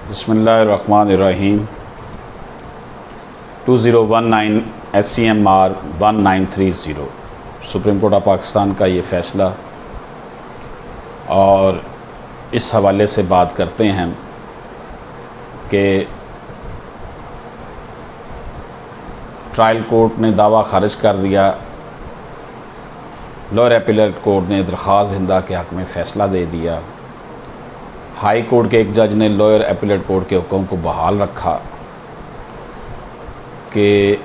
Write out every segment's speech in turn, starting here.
बिस्मिल्लाहिर्रहमानिर्रहीम 2019 SCMR 1930 supreme court of Pakistan का ये फ़ैसला, और इस हवाले से बात करते हैं कि ट्रायल कोर्ट ने दावा खारिज कर दिया, लोअर अपीलेट कोर्ट ने दरख्वास्त हिंदा के हक़ में फ़ैसला दे दिया, हाई कोर्ट के एक जज ने लोअर अपीलेट कोर्ट के हुक्म को बहाल रखा कि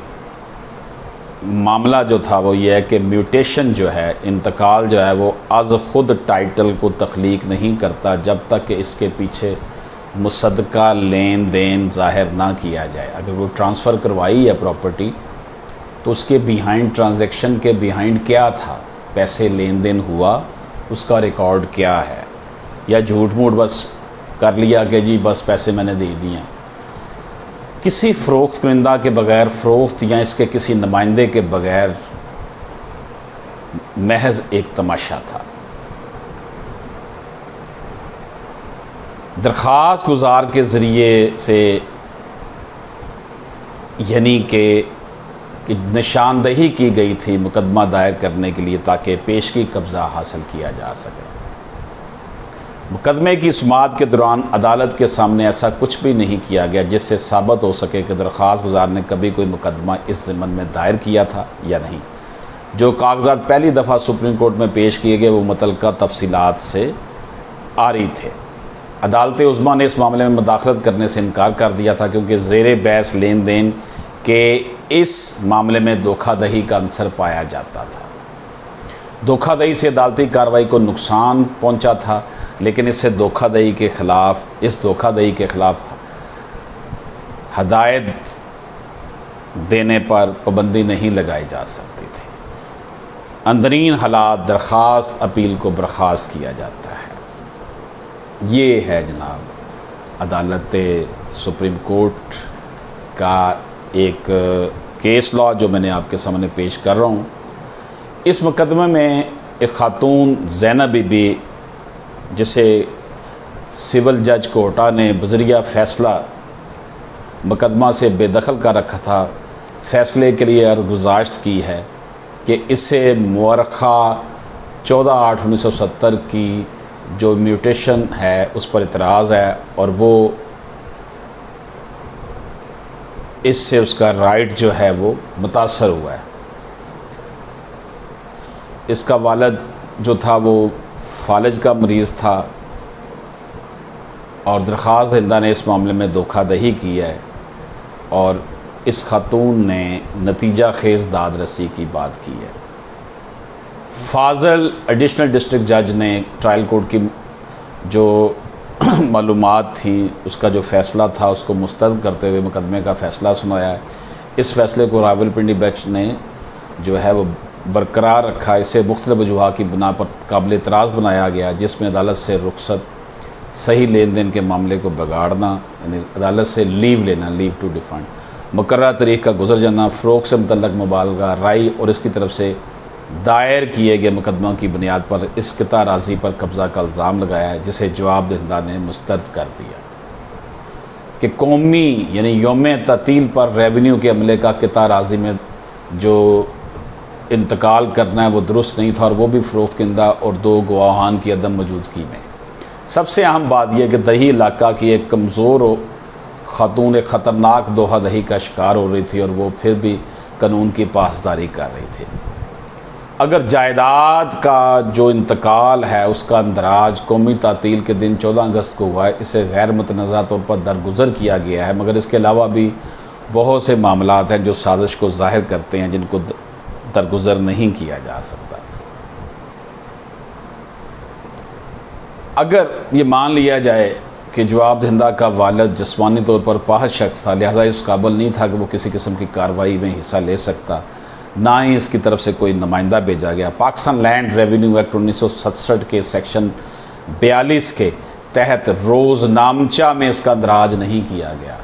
मामला जो था वो ये है कि म्यूटेशन जो है, इंतकाल जो है वो अज़ ख़ुद टाइटल को तख्लीक नहीं करता जब तक कि इसके पीछे मुसद्दका लेन देन ज़ाहिर ना किया जाए। अगर वो ट्रांसफ़र करवाई है प्रॉपर्टी तो उसके बिहाइंड, ट्रांजैक्शन के बिहाइंड क्या था, पैसे लेन देन हुआ, उसका रिकॉर्ड क्या है, या झूठ मूठ बस कर लिया कि जी बस पैसे मैंने दे दिए हैं। किसी फ़रोख्त कुनिंदा के बग़ैर, फ़रोख्त या इसके किसी नुमाइंदे के बग़ैर महज एक तमाशा था। दरख्वास्त गुज़ार के ज़रिए से यानी कि निशानदही की गई थी मुकदमा दायर करने के लिए ताकि पेशगी कब्ज़ा हासिल किया जा सके। मुकदमे की सुमात के दौरान अदालत के सामने ऐसा कुछ भी नहीं किया गया जिससे साबित हो सके कि दरख्वास्त गुज़ार ने कभी कोई मुकदमा इस ज़िम्मन में दायर किया था या नहीं। जो कागजात पहली दफ़ा सुप्रीम कोर्ट में पेश किए गए वो मुतल्लिका तफसीलात से आरी थे। अदालत उज़्मा ने इस मामले में मुदाखलत करने से इनकार कर दिया था क्योंकि ज़ेरे बहस लेन देन के इस मामले में धोखाधड़ी का अंसर पाया जाता था। धोखाधड़ी से अदालती कार्रवाई को नुकसान पहुंचा था, लेकिन इस धोखाधड़ी के ख़िलाफ़ हदायत देने पर पाबंदी नहीं लगाई जा सकती थी। अंदरीन हालात दरख्वास्त अपील को बर्खास्त किया जाता है। ये है जनाब अदालत सुप्रीम कोर्ट का एक केस लॉ जो मैंने आपके सामने पेश कर रहा हूँ। इस मुकदमे में एक खातून ज़ैनब बीबी, जिसे सिविल जज कोर्टा ने बज़रिया फ़ैसला मुकदमा से बेदखल कर रखा था, फ़ैसले के लिए अर्ज़गुज़ाश्त की है कि इससे मुअर्रखा 14/8/1970 की जो म्यूटेशन है उस पर इतराज़ है और वो इससे उसका राइट जो है वो मुतासर हुआ है। इसका वालिद जो था वो फालज का मरीज़ था और दरख्वास्त हिंदा ने इस मामले में धोखाधड़ी की है और इस खातून ने नतीजा खेज़ दाद रसी की बात की है। फाजल एडिशनल डिस्ट्रिक्ट जज ने ट्रायल कोर्ट की जो मालूमात थी उसका जो फ़ैसला था उसको मुस्तरद करते हुए मुकदमे का फ़ैसला सुनाया है। इस फ़ैसले को रावलपिंडी बेंच ने जो है वो बरकरार रखा। इसे मुख्तलिफ़ वजूहा की बिना पर काबिल एतराज़ बनाया गया, जिसमें अदालत से रुखसत, सही लेन देन के मामले को बिगाड़ना, यानी अदालत से लीव लेना, लीव टू डिफ़ॉल्ट, मुकर्रर तारीख़ का गुजर जाना, फ़रोग़्त से मुतल्लक़ मुबालगा राय और इसकी तरफ से दायर किए गए मुकदमा की बुनियाद पर इस किता राज़ी पर कब्ज़ा का इल्ज़ाम लगाया है, जिसे जवाब दहिंदा ने मुस्तरद कर दिया कि कौमी यानी यौम तातील पर रेवेन्यू के अमले का किता राज़ी में जो इंतकाल करना है वो दुरुस्त नहीं था, और वो भी फ़रोख्त कुनिंदा और 2 गवाहान की अदम मौजूदगी में। सबसे अहम बात यह कि दही इलाका की एक कमज़ोर खातून एक ख़तरनाक धोखाधड़ी का शिकार हो रही थी और वो फिर भी कानून की पासदारी कर रही थी। अगर जायदाद का जो इंतकाल है उसका अंदराज कौमी तातील के दिन 14 अगस्त को हुआ है, इसे गैर मुतनज़ा तौर पर दरगुज़र किया गया है, मगर इसके अलावा भी बहुत से मामलात हैं जो साजिश को ज़ाहिर करते हैं जिनको दरगुज़र नहीं किया जा सकता। अगर ये मान लिया जाए कि जवाब दहिंदा का वालिद जिस्मानी तौर पर पाहज शख्स था, लिहाजा इस काबिल नहीं था कि वो किसी किस्म की कार्रवाई में हिस्सा ले सकता, ना ही इसकी तरफ से कोई नुमाइंदा भेजा गया। पाकिस्तान लैंड रेवेन्यू एक्ट 1967 के सेक्शन 42 के तहत रोज़नामचा में इसका अंदराज नहीं किया गया।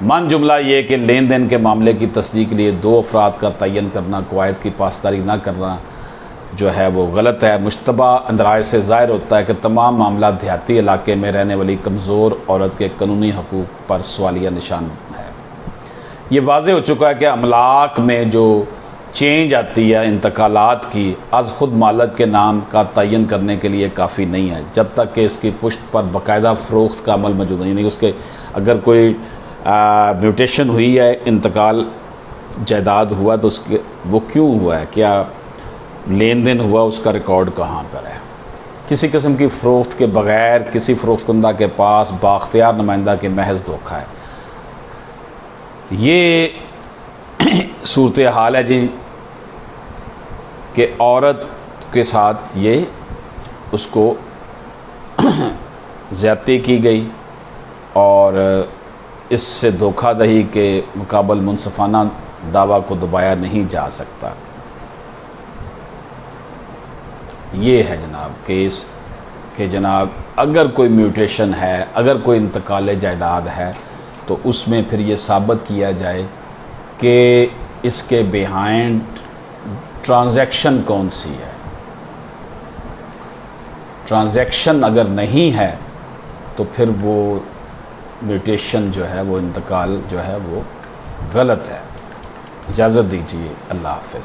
मन जुमला ये कि लेन देन के मामले की तस्दीक के लिए 2 अफराद का तयन करना, कवायद की पासदारी ना करना, जो है वो गलत है। मुश्तबा अंदराज से ज़ाहिर होता है कि तमाम मामला देहाती इलाके में रहने वाली कमज़ोर औरत के कानूनी हकूक़ पर सवालिया निशान है। ये वाज़े हो चुका है कि अमलाक में जो चेंज आती है इंतकालात की, आज ख़ुद मालिक के नाम का तयन करने के लिए काफ़ी नहीं है, जब तक कि इसकी पुष्ट पर बाकायदा फ़रोख्त का अमल मौजूद नहीं। यानी उसके अगर कोई म्यूटेशन हुई है, इंतकाल जायदाद हुआ, तो उसके वो क्यों हुआ है, क्या लेन देन हुआ, उसका रिकॉर्ड कहाँ पर है। किसी किस्म की फ़रोख्त के बग़ैर किसी फ़रोख्त कुंदा के पास बाख्तियार नुमाइंदा के महज धोखा है। ये सूरत हाल है जी कि औरत के साथ ये उसको ज़्यादती की गई और इससे धोखाधड़ी के मुकाबल मुनसफ़ाना दावा को दबाया नहीं जा सकता। ये है जनाब केस कि जनाब अगर कोई म्यूटेशन है, अगर कोई इंतकाल जायदाद है, तो उसमें फिर ये साबित किया जाए कि इसके बिहाइंड ट्रांजैक्शन कौन सी है। ट्रांजैक्शन अगर नहीं है तो फिर वो म्यूटेशन जो है, वो इंतकाल जो है वो गलत है। इजाज़त दीजिए, अल्लाह हाफ़िज़।